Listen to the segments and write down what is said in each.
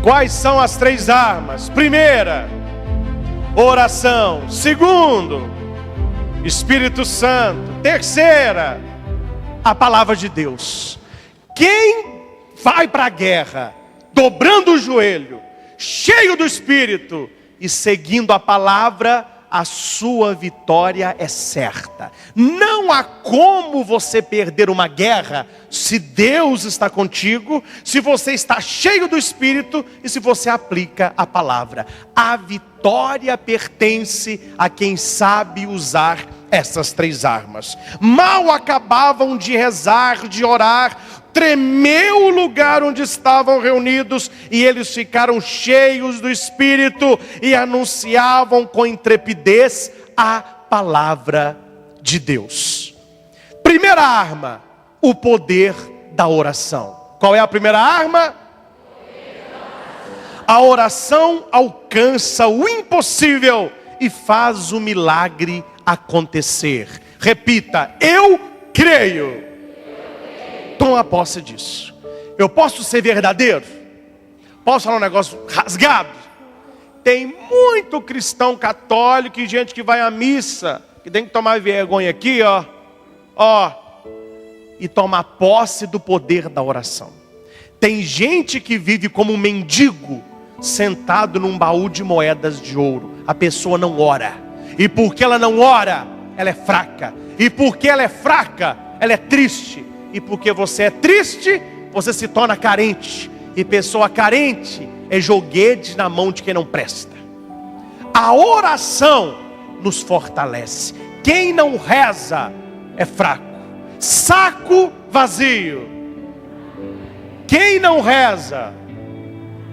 Quais são as 3 armas? Primeira, oração. Segundo, Espírito Santo. Terceira, a palavra de Deus. Quem vai para a guerra dobrando o joelho, cheio do Espírito e seguindo a palavra, a sua vitória é certa. Não há como você perder uma guerra se Deus está contigo, se você está cheio do Espírito e se você aplica a palavra. A vitória pertence a quem sabe usar essas 3 armas. Mal acabavam de rezar, de orar, tremeu o lugar onde estavam reunidos, e eles ficaram cheios do Espírito e anunciavam com intrepidez a palavra de Deus. Primeira arma, o poder da oração. Qual é a primeira arma? A oração alcança o impossível e faz o milagre acontecer. Repita: eu creio. Toma posse disso. Eu posso ser verdadeiro? Posso falar um negócio rasgado? Tem muito cristão católico e gente que vai à missa, que tem que tomar vergonha aqui, e tomar posse do poder da oração. Tem gente que vive como um mendigo, sentado num baú de moedas de ouro. A pessoa não ora. E porque ela não ora, ela é fraca. E porque ela é fraca, ela é triste. E porque você é triste, você se torna carente. E pessoa carente é joguete na mão de quem não presta. A oração nos fortalece. Quem não reza é fraco. Saco vazio. Quem não reza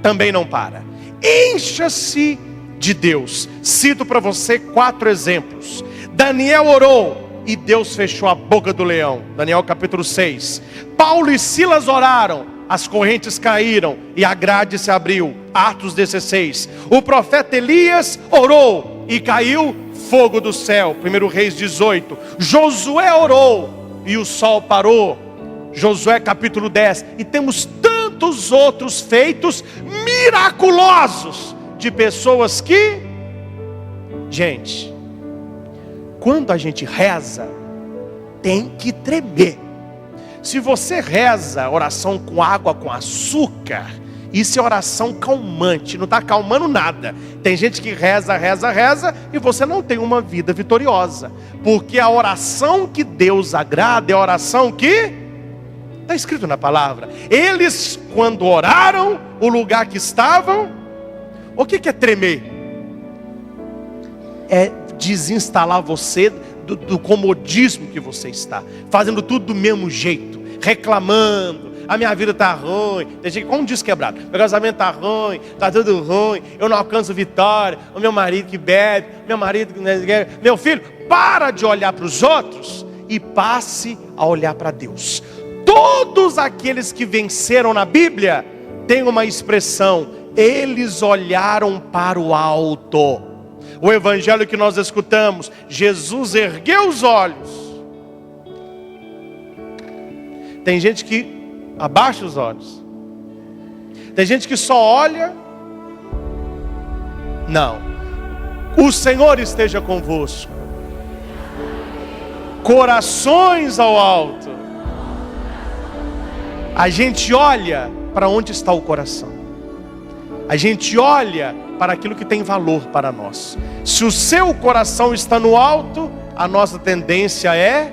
também não para. Encha-se de Deus. Cito para você 4 exemplos. Daniel orou e Deus fechou a boca do leão. Daniel capítulo 6. Paulo e Silas oraram, as correntes caíram e a grade se abriu. Atos 16. O profeta Elias orou e caiu fogo do céu. 1 Reis 18. Josué orou e o sol parou. Josué capítulo 10. E temos tantos outros feitos miraculosos de pessoas que, gente, quando a gente reza, tem que tremer. Se você reza oração com água com açúcar, isso é oração calmante, não está acalmando nada. Tem gente que reza e você não tem uma vida vitoriosa. Porque a oração que Deus agrada é a oração que está escrito na palavra. Eles, quando oraram, o lugar que estavam, o que é tremer? É desinstalar você do comodismo que você está, fazendo tudo do mesmo jeito, reclamando: a minha vida está ruim, tem gente com um disco quebrado, meu casamento está ruim, está tudo ruim, eu não alcanço vitória, o meu marido que bebe, meu filho, para de olhar para os outros e passe a olhar para Deus. Todos aqueles que venceram na Bíblia têm uma expressão: eles olharam para o alto. O evangelho que nós escutamos, Jesus ergueu os olhos. Tem gente que abaixa os olhos. Tem gente que só olha. Não. O Senhor esteja convosco. Corações ao alto. A gente olha para onde está o coração. A gente olha para aquilo que tem valor para nós. Se o seu coração está no alto, a nossa tendência é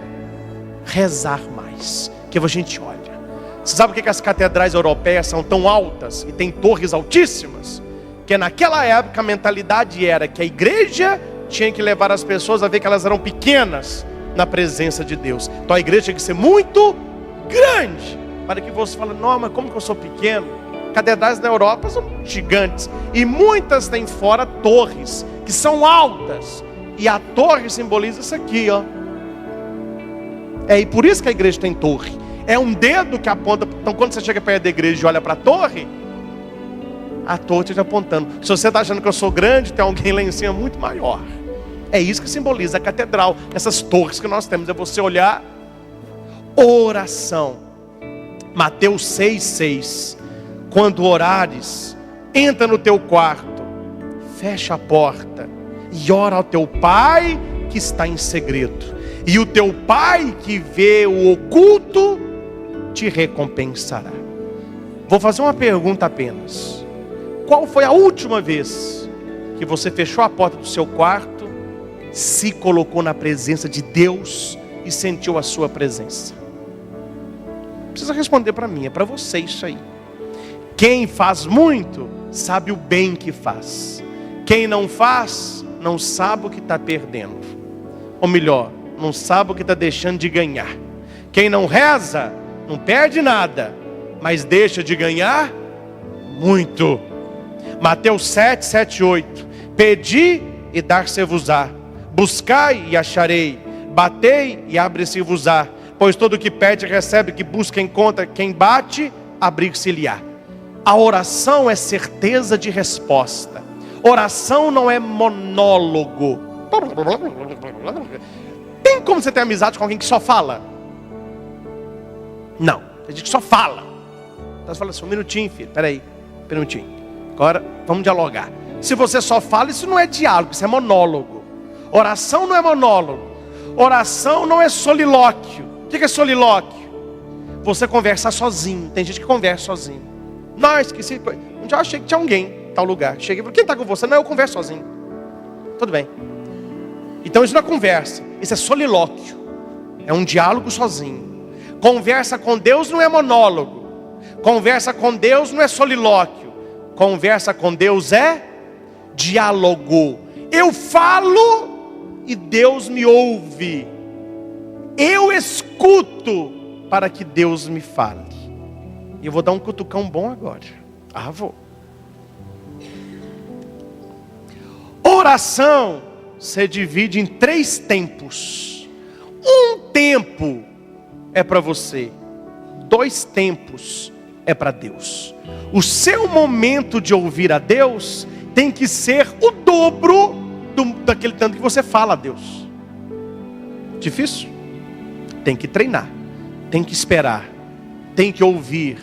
rezar mais. Que a gente olha. Você sabe por que as catedrais europeias são tão altas e tem torres altíssimas? Porque naquela época a mentalidade era que a igreja tinha que levar as pessoas a ver que elas eram pequenas na presença de Deus. Então a igreja tinha que ser muito grande, para que você fale: não, mas como que eu sou pequeno? Catedrais na Europa são gigantes. E muitas têm fora torres, que são altas. E a torre simboliza isso aqui, E por isso que a igreja tem torre. É um dedo que aponta. Então quando você chega perto da igreja e olha para a torre está apontando. Se você está achando que eu sou grande, tem alguém lá em cima muito maior. É isso que simboliza a catedral. Essas torres que nós temos. É você olhar. Oração. Mateus 6,6. Quando orares, entra no teu quarto, fecha a porta e ora ao teu pai que está em segredo. E o teu pai que vê o oculto te recompensará. Vou fazer uma pergunta apenas. Qual foi a última vez que você fechou a porta do seu quarto, se colocou na presença de Deus e sentiu a sua presença? Não precisa responder para mim, é para você isso aí. Quem faz muito, sabe o bem que faz. Quem não faz, não sabe o que está perdendo. Ou melhor, não sabe o que está deixando de ganhar. Quem não reza, não perde nada, mas deixa de ganhar muito. Mateus 7, 7, 8. Pedi e dar-se-vos-á. Buscai e acharei. Batei e abre-se-vos-á. Pois todo o que pede recebe, que busca encontra, quem bate, abrir-se-lhe-á. A oração é certeza de resposta. Oração não é monólogo. Tem como você ter amizade com alguém que só fala? Não, tem gente que só fala. Então você fala assim, um minutinho, filho, peraí, um minutinho. Agora, vamos dialogar. Se você só fala, isso não é diálogo, isso é monólogo. Oração não é monólogo. Oração não é solilóquio. O que é solilóquio? Você conversar sozinho. Tem gente que conversa sozinho. Não, esqueci. Um dia eu achei que tinha alguém em tal lugar. Cheguei e falei, quem está com você? Não, eu converso sozinho. Tudo bem. Então isso não é conversa, isso é solilóquio. É um diálogo sozinho. Conversa com Deus não é monólogo. Conversa com Deus não é solilóquio. Conversa com Deus é diálogo. Eu falo e Deus me ouve. Eu escuto para que Deus me fale. E eu vou dar um cutucão bom agora. Vou. Oração se divide em 3 tempos. Um tempo é para você. 2 tempos é para Deus. O seu momento de ouvir a Deus tem que ser o dobro daquele tanto que você fala a Deus. Difícil? Tem que treinar. Tem que esperar. Tem que ouvir.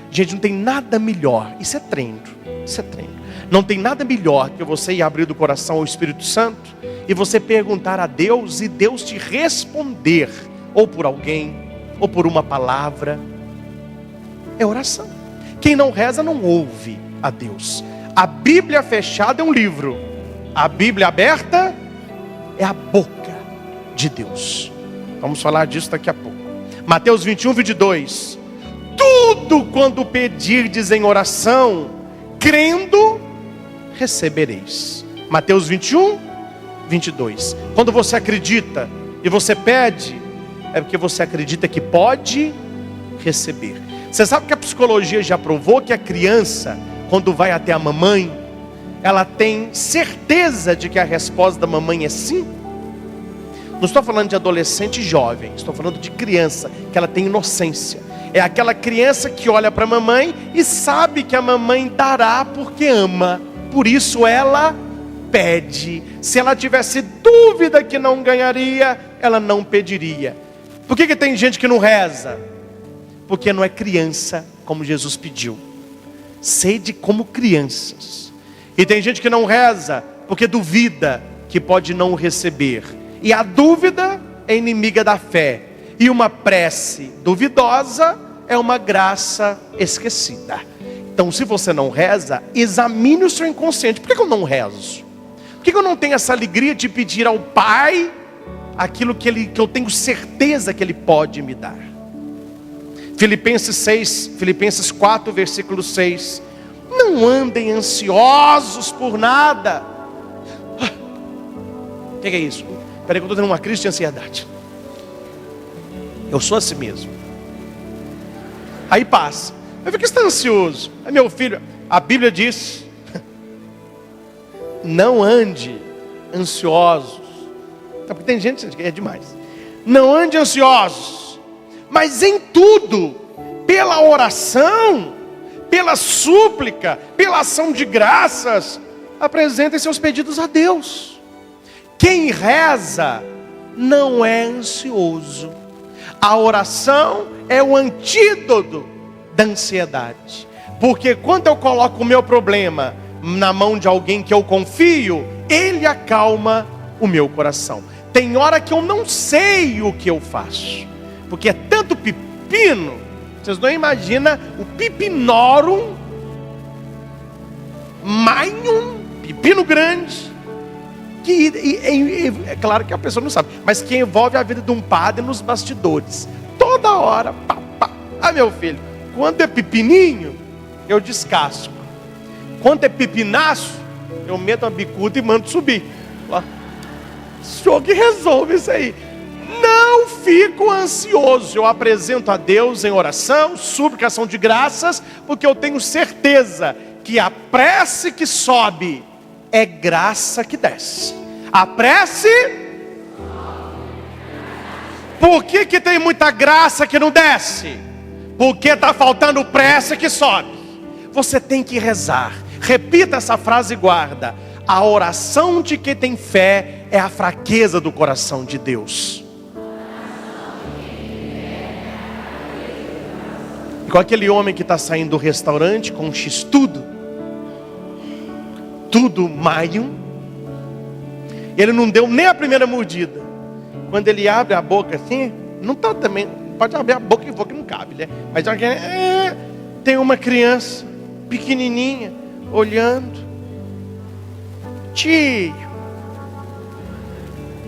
Gente, não tem nada melhor. Isso é treino. Isso é treino. Não tem nada melhor que você ir abrir do coração ao Espírito Santo e você perguntar a Deus e Deus te responder, ou por alguém, ou por uma palavra. É oração. Quem não reza não ouve a Deus. A Bíblia fechada é um livro. A Bíblia aberta é a boca de Deus. Vamos falar disso daqui a pouco. Mateus 21, 22. Tudo quando pedirdes em oração, crendo, recebereis. Mateus 21, 22. Quando você acredita e você pede, é porque você acredita que pode receber. Você sabe que a psicologia já provou que a criança, quando vai até a mamãe, ela tem certeza de que a resposta da mamãe é sim? Não estou falando de adolescente jovem, estou falando de criança, que ela tem inocência. É aquela criança que olha para a mamãe e sabe que a mamãe dará porque ama. Por isso ela pede. Se ela tivesse dúvida que não ganharia, ela não pediria. Por que tem gente que não reza? Porque não é criança como Jesus pediu. Sede como crianças. E tem gente que não reza porque duvida que pode não receber. E a dúvida é inimiga da fé. E uma prece duvidosa é uma graça esquecida. Então, se você não reza, examine o seu inconsciente. Por que eu não rezo? Por que eu não tenho essa alegria de pedir ao Pai aquilo que eu tenho certeza que Ele pode me dar? Filipenses 4, versículo 6. Não andem ansiosos por nada. O que é isso? Peraí que eu estou tendo uma crise de ansiedade. Eu sou assim mesmo. Aí passa. Mas por que você está ansioso? Aí meu filho, a Bíblia diz: não ande ansiosos. Porque tem gente que é demais. Não ande ansiosos, mas em tudo, pela oração, pela súplica, pela ação de graças, apresentem seus pedidos a Deus. Quem reza não é ansioso. A oração é o antídoto da ansiedade. Porque quando eu coloco o meu problema na mão de alguém que eu confio, ele acalma o meu coração. Tem hora que eu não sei o que eu faço, porque é tanto pepino, vocês não imaginam o pipinorum, maium, pepino grande, que é claro que a pessoa não sabe, mas que envolve a vida de um padre nos bastidores. Toda hora, pá, pá. Ah, meu filho, quando é pepininho, eu descasco. Quando é pepinaço, eu meto a bicuda e mando subir. O senhor que resolve isso aí. Não fico ansioso. Eu apresento a Deus em oração, suplicação de graças, porque eu tenho certeza que a prece que sobe é graça que desce. A prece... Por que tem muita graça que não desce? Porque está faltando prece que sobe. Você tem que rezar. Repita essa frase e guarda. A oração de quem tem fé é a fraqueza do coração de Deus. Igual aquele homem que está saindo do restaurante com um x-tudo. Tudo maium. Ele não deu nem a primeira mordida. Quando ele abre a boca assim, não está também, pode abrir a boca que for que não cabe, né? Mas tem uma criança pequenininha olhando. Tio.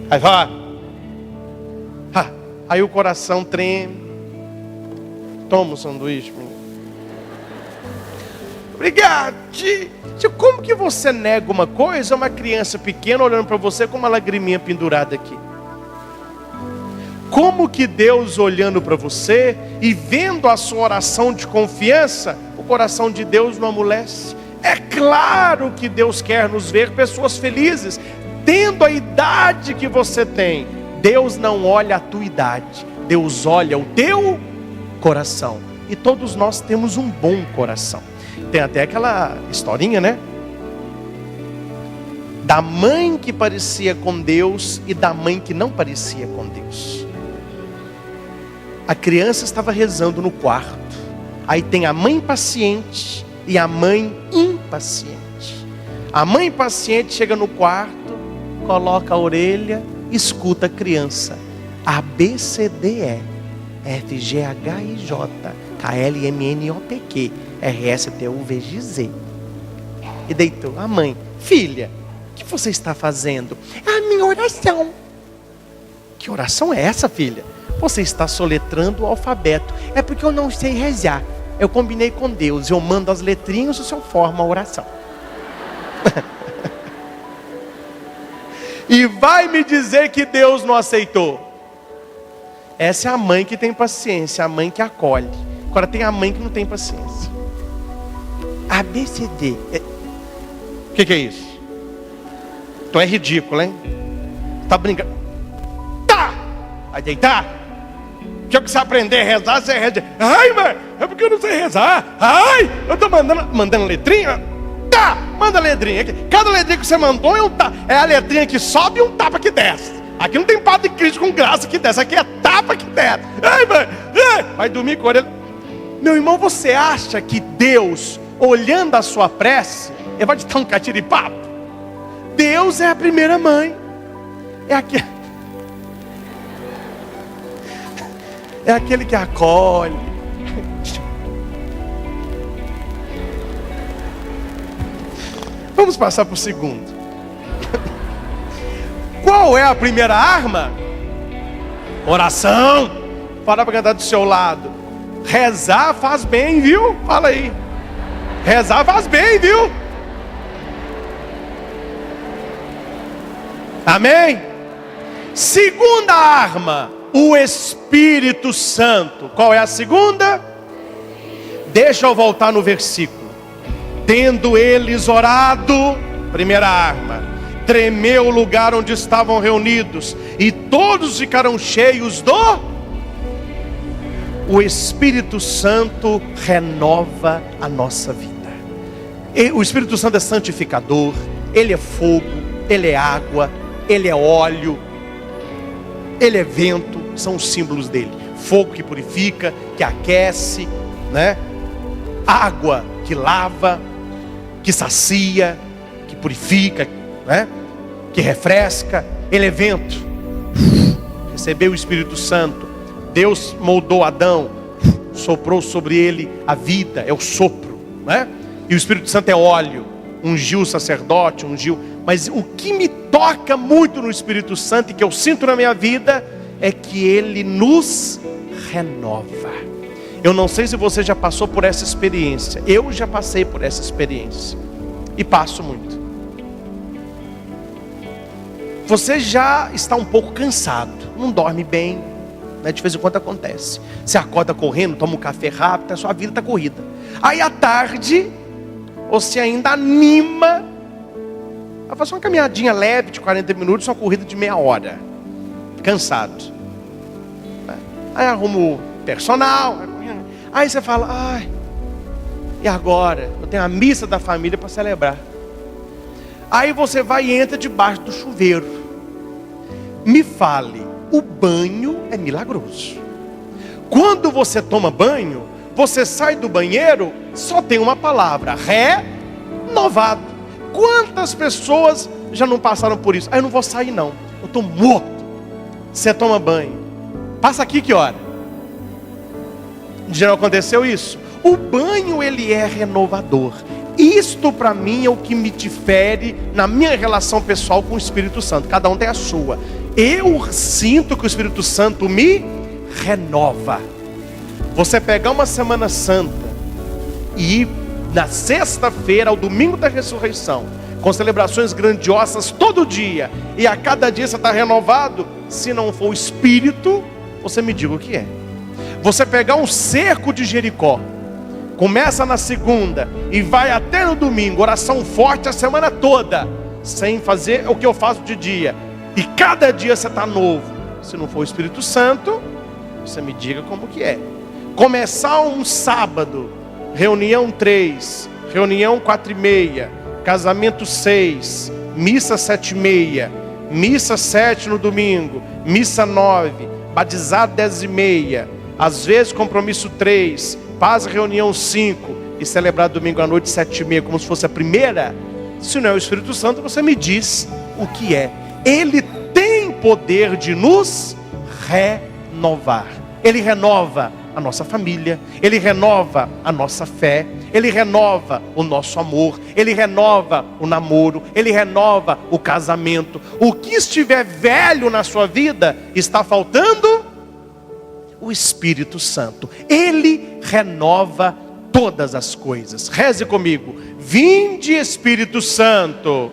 Aí vai. Aí o coração treme. Toma o sanduíche, menino. Obrigado, tio. Como que você nega uma coisa, uma criança pequena olhando para você com uma lagriminha pendurada aqui? Como que Deus olhando para você e vendo a sua oração de confiança, o coração de Deus não amolece? É claro que Deus quer nos ver pessoas felizes, tendo a idade que você tem. Deus não olha a tua idade, Deus olha o teu coração. E todos nós temos um bom coração. Tem até aquela historinha, né? Da mãe que parecia com Deus e da mãe que não parecia com Deus. A criança estava rezando no quarto. Aí tem a mãe paciente e a mãe impaciente. A mãe paciente chega no quarto, coloca a orelha, escuta a criança. A B, C, D, E, F, G, H, I, J, K, L, M, N, O, P, Q, R, S, T, U, V, G, Z. E deitou. A mãe: filha, o que você está fazendo? É a minha oração. Que oração é essa, filha? Você está soletrando o alfabeto. É porque eu não sei rezar. Eu combinei com Deus, eu mando as letrinhas, o senhor forma a oração. E vai me dizer que Deus não aceitou. Essa é a mãe que tem paciência, a mãe que acolhe. Agora tem a mãe que não tem paciência. A, B, C, D. O que é isso? Então é ridículo, hein? Tá brincando? Tá! Vai deitar? O que você aprender a rezar, você reza. Ai, mãe, é porque eu não sei rezar. Ai, eu tô mandando letrinha. Tá, manda letrinha aqui. Cada letrinha que você mandou é um tapa. É a letrinha que sobe e um tapa que desce. Aqui não tem Padre Cristo com graça que desce. Aqui é tapa que desce. Ai, mãe, vai dormir com a orelha. Meu irmão, você acha que Deus, olhando a sua prece, ele vai te dar um catiripapo? Deus é a primeira mãe. É aquele que acolhe. Vamos passar para o segundo. Qual é a primeira arma? Oração. Fala para quem está do seu lado. Rezar faz bem, viu? Fala aí. Rezar faz bem, viu? Amém? Segunda arma, o Espírito Santo. Qual é a segunda? Deixa eu voltar no versículo. Tendo eles orado, primeira arma, tremeu o lugar onde estavam reunidos, e todos ficaram cheios do... O Espírito Santo renova a nossa vida. O Espírito Santo é santificador, ele é fogo, ele é água, ele é óleo, ele é vento, são os símbolos dele. Fogo que purifica, que aquece, né? Água que lava, que sacia, que purifica, né? Que refresca. Ele é vento. Recebeu o Espírito Santo. Deus moldou Adão, soprou sobre ele a vida, é o sopro, né? E o Espírito Santo é óleo, ungiu o sacerdote, ungiu. Mas o que me toca muito no Espírito Santo e que eu sinto na minha vida é que ele nos renova. Eu não sei se você já passou por essa experiência. Eu já passei por essa experiência e passo muito. Você já está um pouco cansado, não dorme bem, né? De vez em quando acontece. Você acorda correndo, toma um café rápido, a sua vida está corrida. Aí à tarde, você ainda anima a fazer uma caminhadinha leve de 40 minutos, uma corrida de meia hora. Cansado. Aí arruma o personal. Aí você fala, ai, e agora? Eu tenho a missa da família para celebrar. Aí você vai e entra debaixo do chuveiro. Me fale, o banho é milagroso. Quando você toma banho, você sai do banheiro, só tem uma palavra: renovado. Quantas pessoas já não passaram por isso? Eu não vou sair não, eu estou morto. Você toma banho, passa aqui que hora? Já não aconteceu isso? O banho, ele é renovador. Isto para mim é o que me difere na minha relação pessoal com o Espírito Santo. Cada um tem a sua. Eu sinto que o Espírito Santo me renova. Você pegar uma Semana Santa e ir na sexta-feira ao domingo da ressurreição, com celebrações grandiosas todo dia, e a cada dia você está renovado. Se não for o Espírito, você me diga o que é. Você pegar um cerco de Jericó, começa na segunda e vai até no domingo, oração forte a semana toda, sem fazer o que eu faço de dia, e cada dia você está novo. Se não for o Espírito Santo, você me diga como que é. Começar um sábado, reunião 3, reunião 4:30, casamento 6, missa 7:30, missa 7 no domingo, missa 9, batizado 10:30, às vezes compromisso 3, paz reunião 5 e celebrar domingo à noite 7:30, como se fosse a primeira. Se não é o Espírito Santo, você me diz o que é. Ele tem poder de nos renovar. Ele renova a nossa família, ele renova a nossa fé, ele renova o nosso amor, ele renova o namoro, ele renova o casamento. O que estiver velho na sua vida, está faltando o Espírito Santo. Ele renova todas as coisas. Reze comigo: vinde Espírito Santo,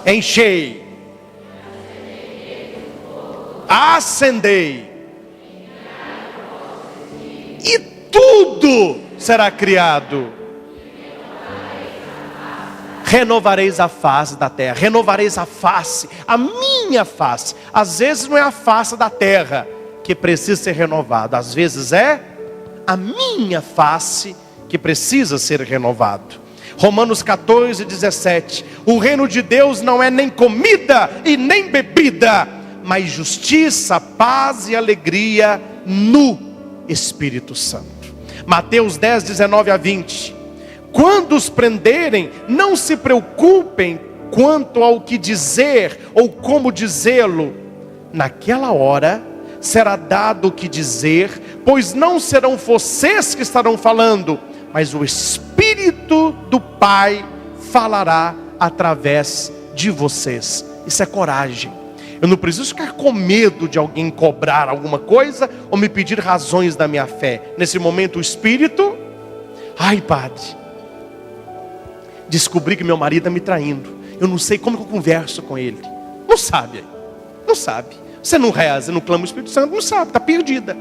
enchei, acendei, e tudo será criado. Renovareis a face da terra. Renovareis a face, a minha face. Às vezes não é a face da terra que precisa ser renovada, às vezes é a minha face que precisa ser renovado. Romanos 14:17. O reino de Deus não é nem comida e nem bebida, mas justiça, paz e alegria no Espírito Santo. Mateus 10:19-20. Quando os prenderem, não se preocupem quanto ao que dizer ou como dizê-lo. Naquela hora será dado o que dizer, pois não serão vocês que estarão falando, mas o Espírito do Pai falará através de vocês. Isso é coragem. Eu não preciso ficar com medo de alguém cobrar alguma coisa ou me pedir razões da minha fé. Nesse momento o Espírito: ai, padre, descobri que meu marido está me traindo. Eu não sei como que eu converso com ele. Não sabe. Não sabe. Você não reza, não clama o Espírito Santo, não sabe, está perdida.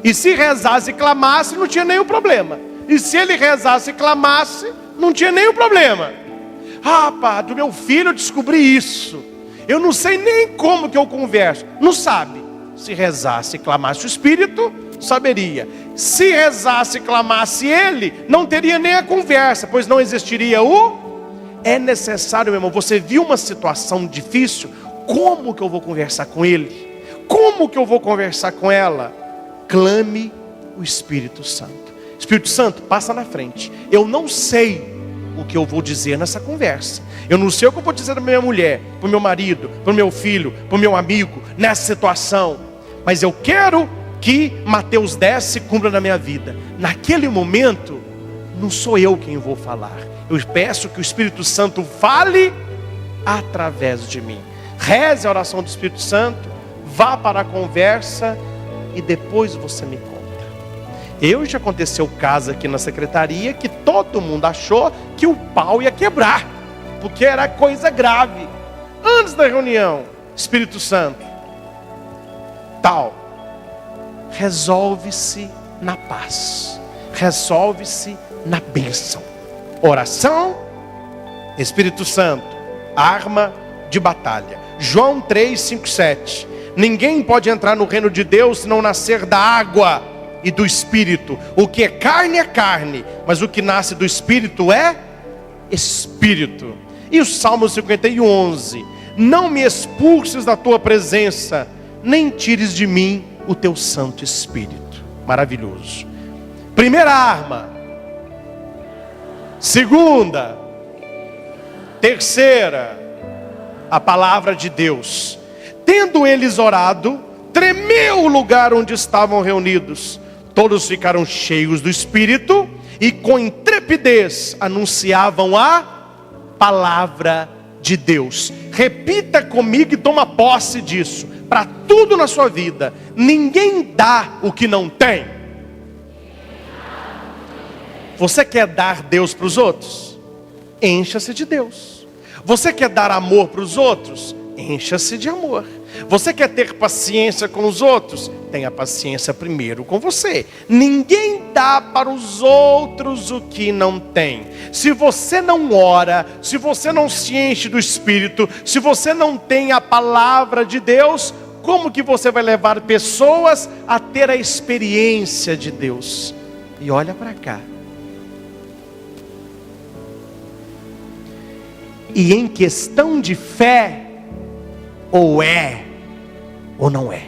E se rezasse e clamasse, não tinha nenhum problema. E se ele rezasse e clamasse, não tinha nenhum problema. Ah, padre, meu filho, eu descobri isso. Eu não sei nem como que eu converso. Não sabe. Se rezasse e clamasse o Espírito, saberia. Se rezasse e clamasse ele, não teria nem a conversa, pois não existiria o... É necessário, meu irmão, você viu uma situação difícil, como que eu vou conversar com ele? Como que eu vou conversar com ela? Clame o Espírito Santo. Espírito Santo, passa na frente. Eu não sei o que eu vou dizer nessa conversa. Eu não sei o que eu vou dizer para minha mulher, para o meu marido, para o meu filho, para o meu amigo, nessa situação. Mas eu quero que Mateus 10 se cumpra na minha vida. Naquele momento, não sou eu quem vou falar. Eu peço que o Espírito Santo fale através de mim. Reze a oração do Espírito Santo, vá para a conversa e depois você me conta. Já aconteceu caso aqui na secretaria que todo mundo achou que o pau ia quebrar, porque era coisa grave. Antes da reunião, Espírito Santo, tal, resolve-se na paz, resolve-se na bênção. Oração, Espírito Santo, arma de batalha. João 3, 5, 7. Ninguém pode entrar no reino de Deus se não nascer da água e do Espírito. O que é carne, mas o que nasce do Espírito é Espírito. E o Salmo 51, 11. Não me expulses da tua presença, nem tires de mim o teu Santo Espírito. Maravilhoso. Primeira arma. Segunda. Terceira, a palavra de Deus. Tendo eles orado, tremeu o lugar onde estavam reunidos. Todos ficaram cheios do Espírito e com intrepidez anunciavam a palavra de Deus. Repita comigo e toma posse disso. Para tudo na sua vida, ninguém dá o que não tem. Você quer dar Deus para os outros? Encha-se de Deus. Você quer dar amor para os outros? Encha-se de amor. Você quer ter paciência com os outros? Tenha paciência primeiro com você. Ninguém dá para os outros o que não tem. Se você não ora, se você não se enche do Espírito, se você não tem a palavra de Deus, como que você vai levar pessoas a ter a experiência de Deus? E olha para cá. E em questão de fé, ou é ou não é.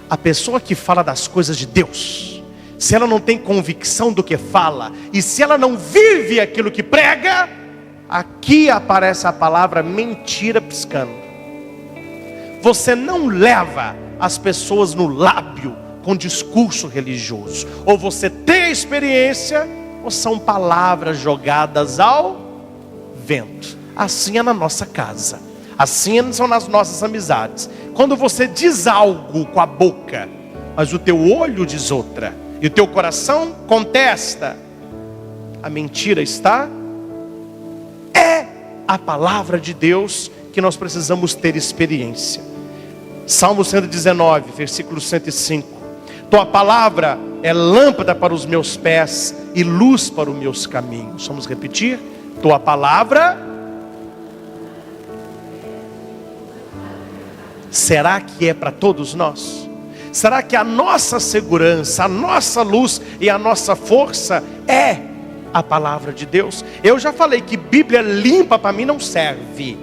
A pessoa que fala das coisas de Deus, se ela não tem convicção do que fala, e se ela não vive aquilo que prega, aqui aparece a palavra mentira piscando. Você não leva as pessoas no lábio com discurso religioso. Ou você tem a experiência, ou são palavras jogadas ao vento. Assim é na nossa casa. Assim são nas nossas amizades. Quando você diz algo com a boca, mas o teu olho diz outra, e o teu coração contesta, a mentira está. É a palavra de Deus que nós precisamos ter experiência. Salmo 119, versículo 105. Tua palavra é lâmpada para os meus pés e luz para os meus caminhos. Vamos repetir? Tua palavra. Será que é para todos nós? Será que a nossa segurança, a nossa luz e a nossa força é a palavra de Deus? Eu já falei que Bíblia limpa para mim não serve.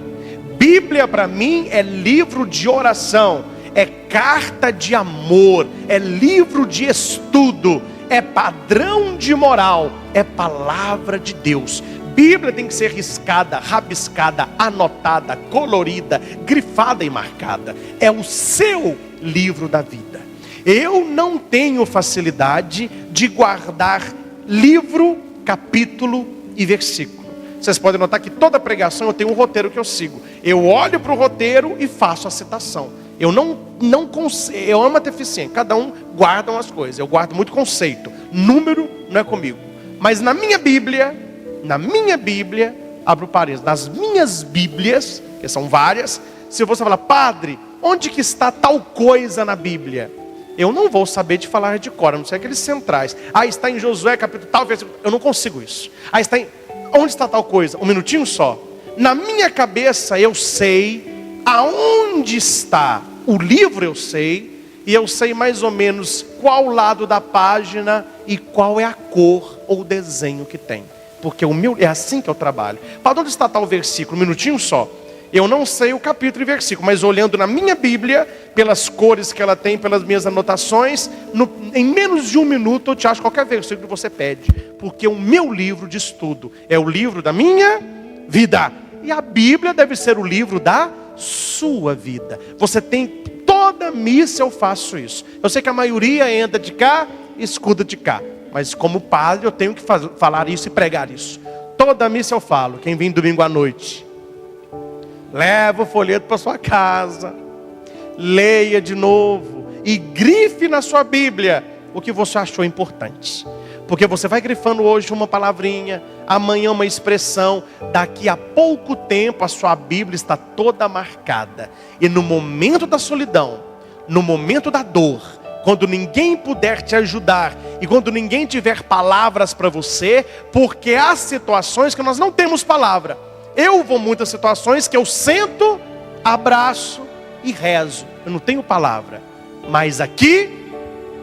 Bíblia para mim é livro de oração, é carta de amor, é livro de estudo, é padrão de moral, é palavra de Deus. Bíblia tem que ser riscada, rabiscada, anotada, colorida, grifada e marcada. É o seu livro da vida. Eu não tenho facilidade de guardar livro, capítulo e versículo. Vocês podem notar que toda pregação eu tenho um roteiro que eu sigo. Eu olho para o roteiro e faço a citação. Eu não consigo, eu amo a deficiência. Cada um guarda umas coisas. Eu guardo muito conceito. Número não é comigo. Mas na minha Bíblia, abro parênteses, nas minhas Bíblias, que são várias, se você falar, padre, onde que está tal coisa na Bíblia? Eu não vou saber de falar de cor, a não ser aqueles centrais. Está em Josué, capítulo tal, versículo. Eu não consigo isso. Está em... Onde está tal coisa? Um minutinho só. Na minha cabeça eu sei aonde está o livro, eu sei, e eu sei mais ou menos qual lado da página e qual é a cor ou desenho que tem. Porque é assim que eu trabalho. Para onde está tal versículo? Um minutinho só. Eu não sei o capítulo e versículo, mas olhando na minha Bíblia, pelas cores que ela tem, pelas minhas anotações, em menos de 1 minuto eu te acho qualquer versículo que você pede. Porque o meu livro de estudo é o livro da minha vida. E a Bíblia deve ser o livro da sua vida. Você tem, toda missa eu faço isso. Eu sei que a maioria entra de cá e escuta de cá. Mas como padre eu tenho que falar isso e pregar isso. Toda missa eu falo, quem vem domingo à noite, leva o folheto para sua casa, leia de novo e grife na sua Bíblia o que você achou importante. Porque você vai grifando hoje uma palavrinha, amanhã uma expressão, daqui a pouco tempo a sua Bíblia está toda marcada. E no momento da solidão, no momento da dor, quando ninguém puder te ajudar e quando ninguém tiver palavras para você, porque há situações que nós não temos palavra. Eu vou muitas situações que eu sento, abraço e rezo. Eu não tenho palavra. Mas aqui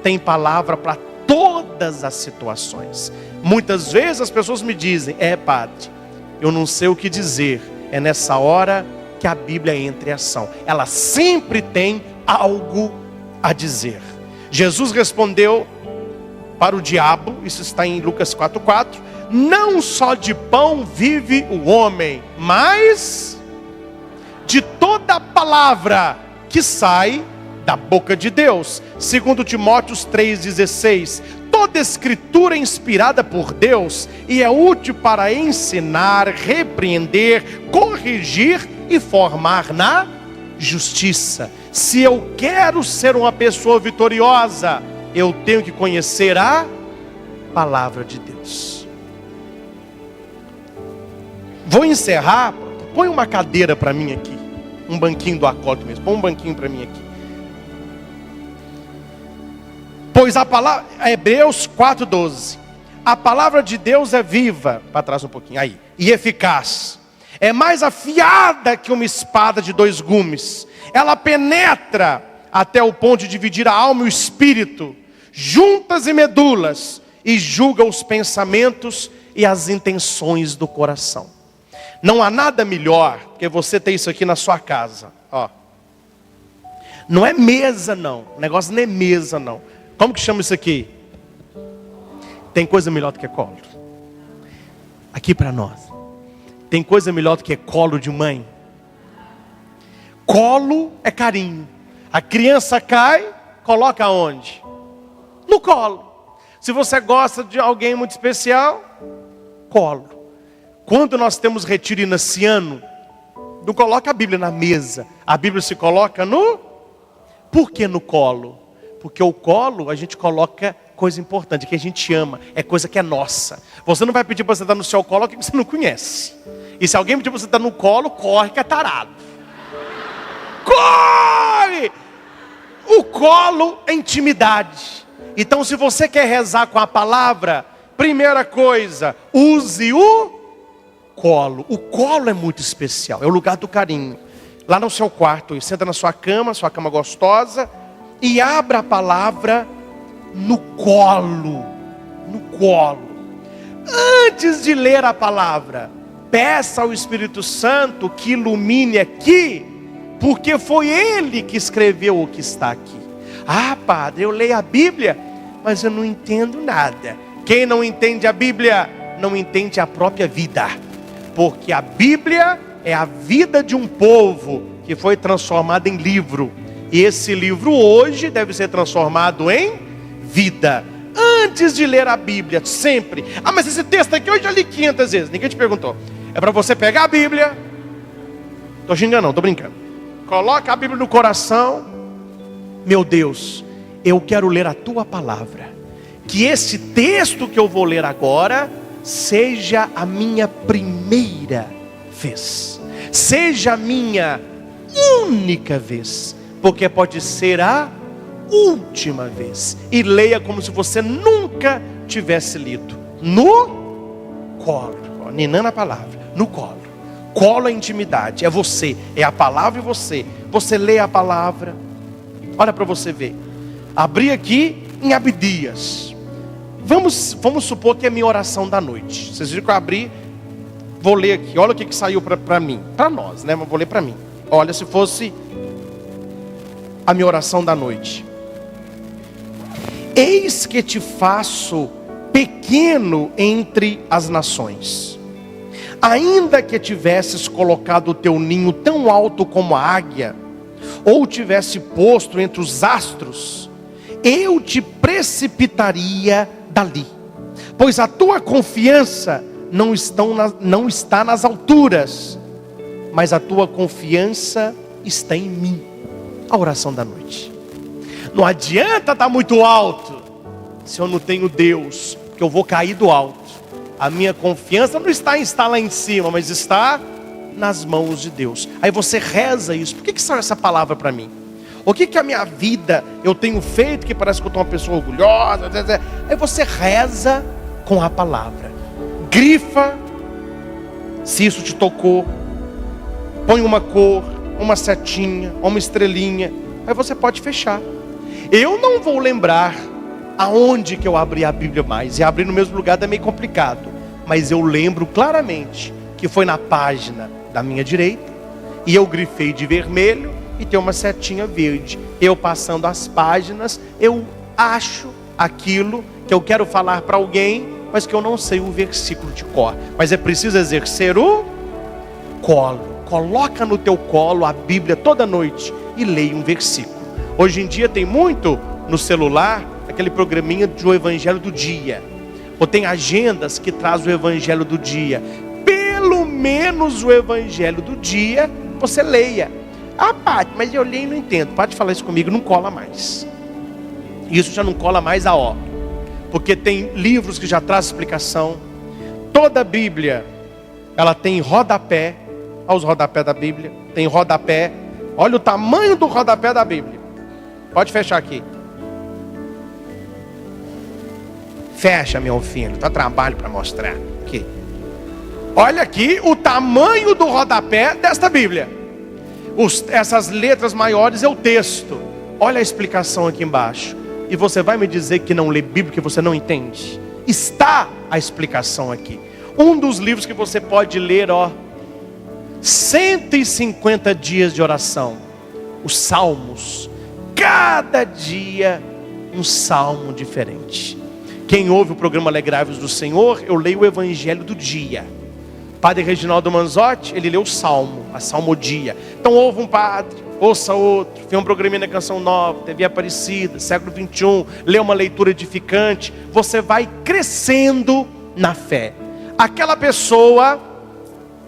tem palavra para todas as situações. Muitas vezes as pessoas me dizem: padre, eu não sei o que dizer. É nessa hora que a Bíblia entra em ação. Ela sempre tem algo a dizer. Jesus respondeu para o diabo, isso está em Lucas 4:4, não só de pão vive o homem, mas de toda palavra que sai da boca de Deus. Segundo Timóteo 3,16, toda escritura é inspirada por Deus e é útil para ensinar, repreender, corrigir e formar na justiça. Se eu quero ser uma pessoa vitoriosa, eu tenho que conhecer a palavra de Deus. Vou encerrar. Põe uma cadeira para mim aqui, um banquinho do acólito mesmo. Põe um banquinho para mim aqui. Pois a palavra, Hebreus 4:12, a palavra de Deus é viva, para trás um pouquinho, aí, e eficaz. É mais afiada que uma espada de 2 gumes. Ela penetra até o ponto de dividir a alma e o espírito, juntas e medulas, e julga os pensamentos e as intenções do coração. Não há nada melhor que você ter isso aqui na sua casa. Ó. Não é mesa não, o negócio não é mesa não. Como que chama isso aqui? Tem coisa melhor do que colo. Aqui para nós. Tem coisa melhor do que colo de mãe? Colo é carinho. A criança cai, coloca onde? No colo. Se você gosta de alguém muito especial, colo. Quando nós temos retiro inaciano, não coloca a Bíblia na mesa. A Bíblia se coloca no... Por que no colo? Porque o colo a gente coloca coisa importante, que a gente ama, é coisa que é nossa. Você não vai pedir para você estar no seu colo que você não conhece. E se alguém pedir para você estar no colo, corre que é tarado. Corre! O colo é intimidade. Então se você quer rezar com a palavra, primeira coisa, use o colo. O colo é muito especial, é o lugar do carinho. Lá no seu quarto, senta na sua cama gostosa, e abra a palavra no colo. No colo. Antes de ler a palavra, peça ao Espírito Santo que ilumine aqui, porque foi Ele que escreveu o que está aqui. Ah, padre, eu leio a Bíblia, mas eu não entendo nada. Quem não entende a Bíblia, não entende a própria vida. Porque a Bíblia é a vida de um povo que foi transformado em livro. E esse livro hoje deve ser transformado em vida. Antes de ler a Bíblia, sempre. Ah, mas esse texto aqui eu já li 500 vezes. Ninguém te perguntou. É para você pegar a Bíblia. Estou xingando não, estou brincando. Coloca a Bíblia no coração. Meu Deus, eu quero ler a tua palavra. Que esse texto que eu vou ler agora seja a minha primeira vez. Seja a minha única vez. Porque pode ser a última vez. E leia como se você nunca tivesse lido. No colo. Ninando a palavra. No colo. Colo é intimidade. É você. É a palavra e você. Você lê a palavra. Olha para você ver. Abri aqui em Abdias. Vamos supor que é minha oração da noite. Vocês viram que eu abri vou ler aqui, olha o que saiu para mim, para nós, né? Mas vou ler para mim. Olha, se fosse a minha oração da noite. Eis que te faço pequeno entre as nações. Ainda que tivesses colocado o teu ninho tão alto como a águia, ou tivesse posto entre os astros, eu te precipitaria dali. Pois a tua confiança não está nas alturas, mas a tua confiança está em mim. A oração da noite. Não adianta estar muito alto, se eu não tenho Deus, porque eu vou cair do alto. A minha confiança não está em estar lá em cima, mas está nas mãos de Deus. Aí você reza isso. Por que saiu essa palavra para mim? O que a minha vida eu tenho feito que parece que eu estou uma pessoa orgulhosa? Aí você reza com a palavra. Grifa se isso te tocou. Põe uma cor, uma setinha, uma estrelinha. Aí você pode fechar. Eu não vou lembrar aonde que eu abri a Bíblia mais. E abrir no mesmo lugar é meio complicado. Mas eu lembro claramente que foi na página da minha direita. E eu grifei de vermelho e tem uma setinha verde. Eu passando as páginas, eu acho aquilo que eu quero falar para alguém, mas que eu não sei o versículo de cor. Mas é preciso exercer o colo. Coloca no teu colo a Bíblia toda noite e leia um versículo. Hoje em dia tem muito no celular aquele programinha do Evangelho do Dia. Ou tem agendas que traz o Evangelho do Dia. Pelo menos o Evangelho do Dia você leia. Ah, Pati, mas eu leio e não entendo. Pode falar isso comigo, não cola mais. Isso já não cola mais a ó. Porque tem livros que já trazem explicação. Toda a Bíblia, ela tem rodapé. Olha os rodapés da Bíblia. Tem rodapé. Olha o tamanho do rodapé da Bíblia. Pode fechar aqui. Fecha, meu filho. Tá trabalho para mostrar. Aqui. Olha aqui o tamanho do rodapé desta Bíblia. Essas letras maiores é o texto. Olha a explicação aqui embaixo. E você vai me dizer que não lê Bíblia, que você não entende? Está a explicação aqui. Um dos livros que você pode ler, 150 dias de oração. Os Salmos. Cada dia um salmo diferente. Quem ouve o programa Alegrai-vos do Senhor, eu leio o Evangelho do Dia. Padre Reginaldo Manzotti, ele lê o Salmo, a Salmodia. Então ouve um padre, ouça outro. Vê um programinha na Canção Nova, TV Aparecida, século 21. Lê uma leitura edificante. Você vai crescendo na fé. Aquela pessoa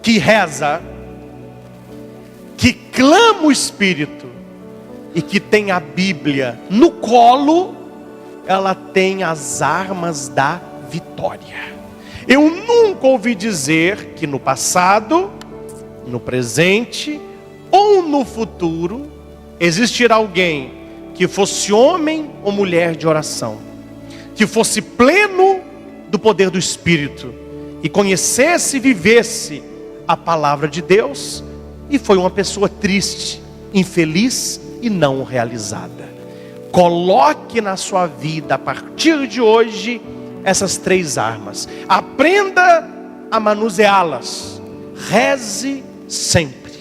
que reza, que clama o Espírito e que tem a Bíblia no colo, ela tem as armas da vitória. Eu nunca ouvi dizer que no passado, no presente ou no futuro existirá alguém que fosse homem ou mulher de oração, que fosse pleno do poder do Espírito e conhecesse e vivesse a palavra de Deus e foi uma pessoa triste, infeliz e não realizada. Coloque na sua vida a partir de hoje essas 3 armas. Aprenda a manuseá-las. Reze sempre.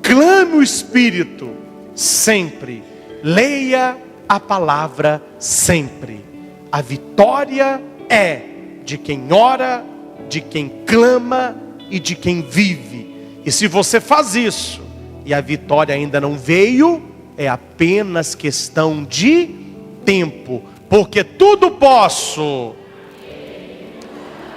Clame o Espírito sempre. Leia a palavra sempre. A vitória é de quem ora, de quem clama e de quem vive. E se você faz isso e a vitória ainda não veio, é apenas questão de tempo. Porque tudo posso.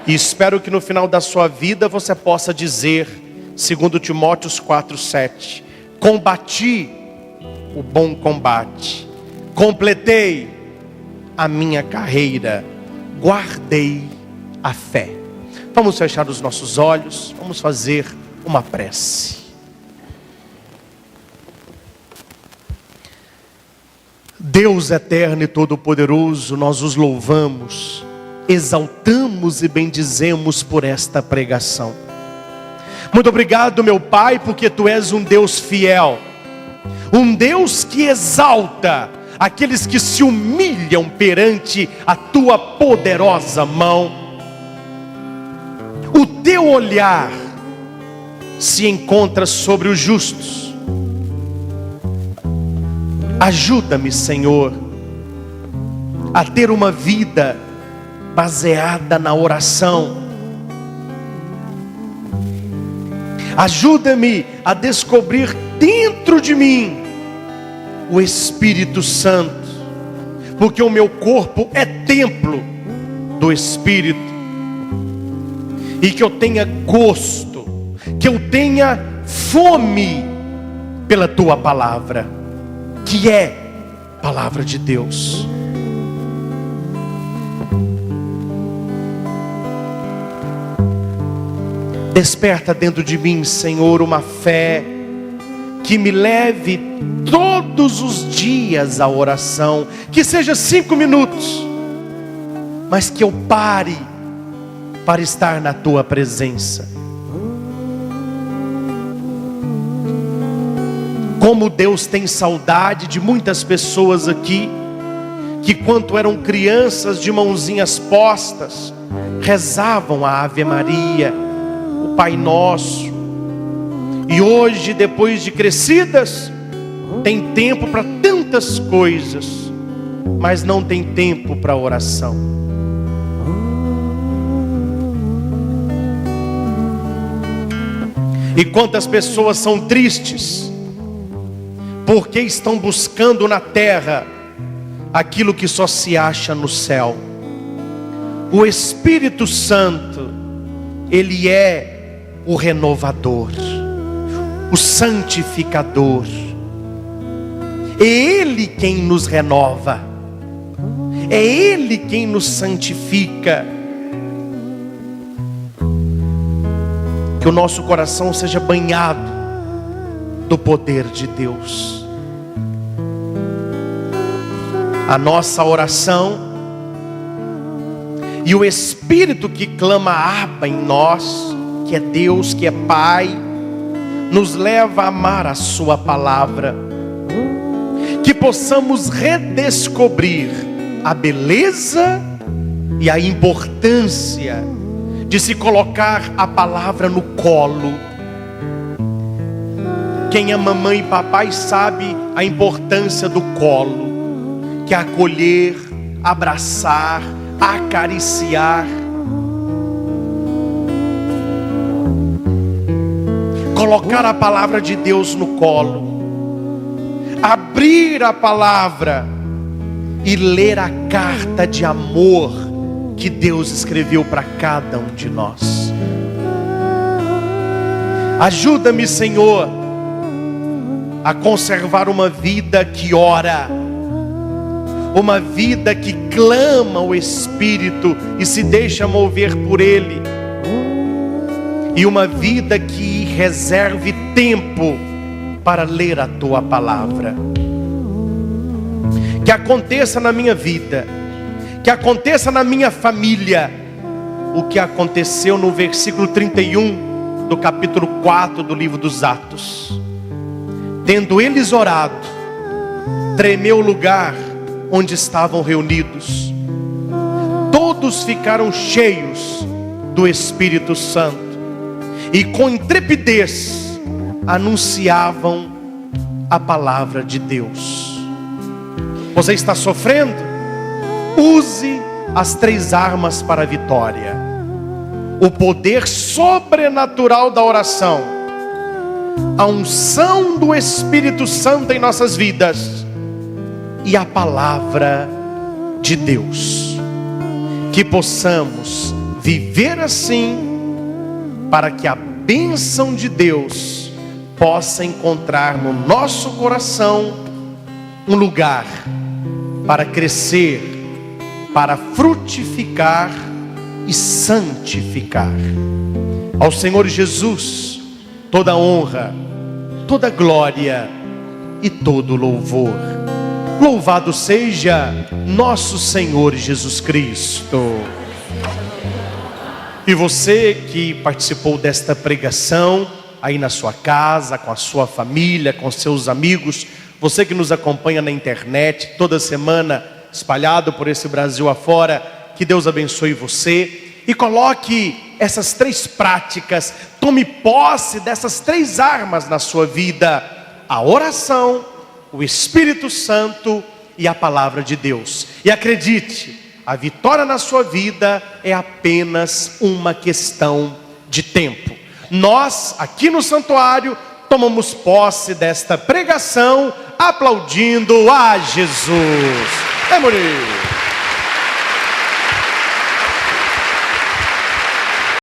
E espero que no final da sua vida você possa dizer, segundo Timóteo 4:7, combati o bom combate, completei a minha carreira, guardei a fé. Vamos fechar os nossos olhos, vamos fazer uma prece. Deus eterno e todo-poderoso, nós os louvamos, exaltamos e bendizemos por esta pregação. Muito obrigado, meu Pai, porque Tu és um Deus fiel, um Deus que exalta aqueles que se humilham perante a Tua poderosa mão. O Teu olhar se encontra sobre os justos. Ajuda-me, Senhor, a ter uma vida baseada na oração. Ajuda-me a descobrir dentro de mim o Espírito Santo, porque o meu corpo é templo do Espírito. E que eu tenha gosto, que eu tenha fome pela tua palavra, que é palavra de Deus. Desperta dentro de mim, Senhor, uma fé que me leve todos os dias à oração, que seja 5 minutos, mas que eu pare para estar na tua presença. Como Deus tem saudade de muitas pessoas aqui, que quando eram crianças de mãozinhas postas, rezavam a Ave Maria, o Pai Nosso, e hoje, depois de crescidas, tem tempo para tantas coisas, mas não tem tempo para oração. E quantas pessoas são tristes, porque estão buscando na terra aquilo que só se acha no céu. O Espírito Santo, Ele é o renovador, o santificador. É Ele quem nos renova, é Ele quem nos santifica. Que o nosso coração seja banhado do poder de Deus. A nossa oração e o Espírito que clama Abba em nós, que é Deus, que é Pai, nos leva a amar a sua palavra. Que possamos redescobrir a beleza e a importância de se colocar a palavra no colo. Quem é mamãe e papai sabe a importância do colo, que é acolher, abraçar, acariciar. Colocar a palavra de Deus no colo, abrir a palavra e ler a carta de amor que Deus escreveu para cada um de nós. Ajuda-me, Senhor, a conservar uma vida que ora, uma vida que clama o Espírito e se deixa mover por Ele, e uma vida que reserve tempo para ler a Tua palavra. Que aconteça na minha vida, que aconteça na minha família, o que aconteceu no versículo 31 do capítulo 4 do livro dos Atos. Tendo eles orado, tremeu o lugar onde estavam reunidos. Todos ficaram cheios do Espírito Santo e com intrepidez anunciavam a palavra de Deus. Você está sofrendo? Use as 3 armas para a vitória: o poder sobrenatural da oração, a unção do Espírito Santo em nossas vidas e a palavra de Deus. Que possamos viver assim, para que a bênção de Deus possa encontrar no nosso coração um lugar para crescer, para frutificar e santificar. Ao Senhor Jesus toda honra, toda glória e todo louvor. Louvado seja nosso Senhor Jesus Cristo. E você que participou desta pregação, aí na sua casa, com a sua família, com seus amigos, você que nos acompanha na internet, toda semana, espalhado por esse Brasil afora, que Deus abençoe você. E coloque essas 3 práticas, tome posse dessas 3 armas na sua vida: a oração, o Espírito Santo e a palavra de Deus. E acredite, a vitória na sua vida é apenas uma questão de tempo. Nós, aqui no santuário, tomamos posse desta pregação, aplaudindo a Jesus. É, Murilo.